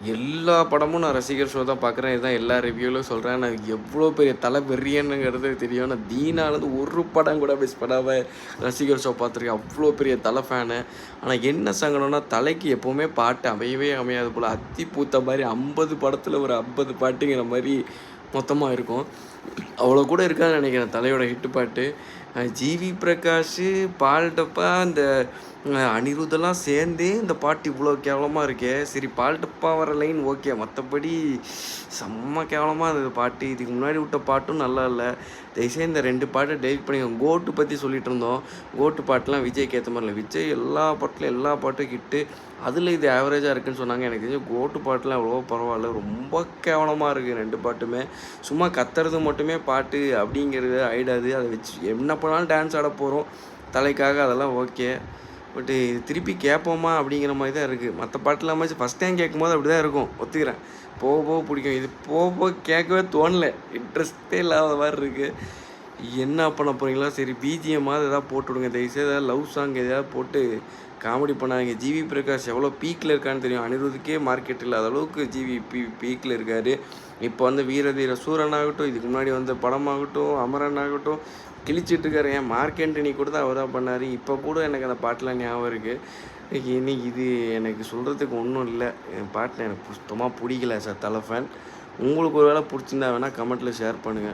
எல்லா படமும் நான் ரசிகர் ஷோ தான் பார்க்குறேன். இதுதான் எல்லா ரிவ்யூலும் சொல்றேன். நான் எவ்வளோ பெரிய தல வெறியனுங்கிறது தெரியும். நான் தீனாலருந்து ஒரு படம் கூட மிஸ் பண்ணாம ரசிகர் ஷோ பார்த்துருக்கேன். அவ்வளோ பெரிய தல ஃபேனு. ஆனா என்ன சங்கடம்னா, தலைக்கு எப்பவுமே பாட்டு அமையவே அமையாது போல. அத்தி பூத்த மாரி 50 படத்துல ஒரு 50 பாட்டுங்கிற மாரி மொத்தமா இருக்கும். அவ்வளோ கூட இருக்காதுன்னு நெனைக்கிறேன் தலையோட ஹிட் பாட்டு. ஜிவி பிரகாஷு, பால் டப்பா, இந்த அனிருத்தெல்லாம் சேர்ந்தே இந்த பாட்டு இவ்வளோ கேவலமா இருக்கே! சரி பால் டப்பா வர லைன் ஓகே. மத்தபடி செம்ம கேவலமா இருந்தது பாட்டு. இதுக்கு முன்னாடி விட்ட பாட்டும் நல்லா இல்ல. தயவுசெய்து இந்த 2 பாட்ட டெலிட் பண்ணிக்கோங்க. கோட்டு பத்தி சொல்லிட்டு இருந்தோம். கோட்டு பாட்டுலாம் விஜய்க்கு ஏத்த மாரி இல்ல. விஜய் எல்லா பாட்டுலயும் எல்லா பாட்டும் ஹிட்டு. அதில இது ஆவரேஜா இருக்குன்னு சொன்னாங்க. எனக்கு தெரிஞ்சு கோட்டு பாட்டுலாம் எவ்வளவோ பரவால்ல. ரொம்ப கேவலமா இருக்கு 2 பாட்டுமே. சும்மா கத்துறது மட்டுமே பாட்டு அப்படிங்கிறது ஆயிடாது. அத வச்சு என்ன பண்ணாலும் டான்ஸ் ஆட போறோம். தலைக்காக அதெல்லாம் ஓகே. பட்டு இது திருப்பி கேட்போமா அப்படிங்கிற மாரி தான் இருக்கு. மத்த பாட்டுலாமாச்சும் ஃபர்ஸ்ட் டைம் கேட்கும்போது அப்படிதான் இருக்கும். ஒத்துக்கிறேன். போக போக பிடிக்கும். இது போக போக கேட்கவே தோணல. இன்ட்ரெஸ்ட்டே இல்லாத மாரி இருக்கு. என்ன பண்ண போறீங்களோ சரி பிஜிஎம்மாவது எதாவது போட்டு விடுங்க. தயவுசெய்து ஏதாவது லவ் சாங் எதையாவது போட்டு காமெடி பண்ணாதீங்க. ஜிவி பிரகாஷ் எவ்வளோ பீக்ல இருக்கான்னு தெரியும். அனிருத்துக்கே மார்க்கெட் இல்லாத அளவுக்கு ஜிவி பீக்ல இருக்காரு. இப்போ வந்து வீர தீர சூரன் ஆகட்டும், இதுக்கு முன்னாடி வந்த படமாகட்டும், அமரன் ஆகட்டும் கிழிச்சிட்டு இருக்காரு. ஏன் மார்க் ஆண்டனி கூட தான் அவர் தான் பண்ணாரு. இப்போ கூட எனக்கு அந்த பாட்டுலாம் ஞாபகம் இருக்கு. இனி இது எனக்கு சொல்றதுக்கு ஒன்றும் இல்ல. பாட்டு எனக்கு சுத்தமா புடிக்கல. தல ஃபேன். உங்களுக்கு ஒரு வேளை புடிச்சிருந்தா வேணா கமெண்ட்ல ஷேர் பண்ணுங்க.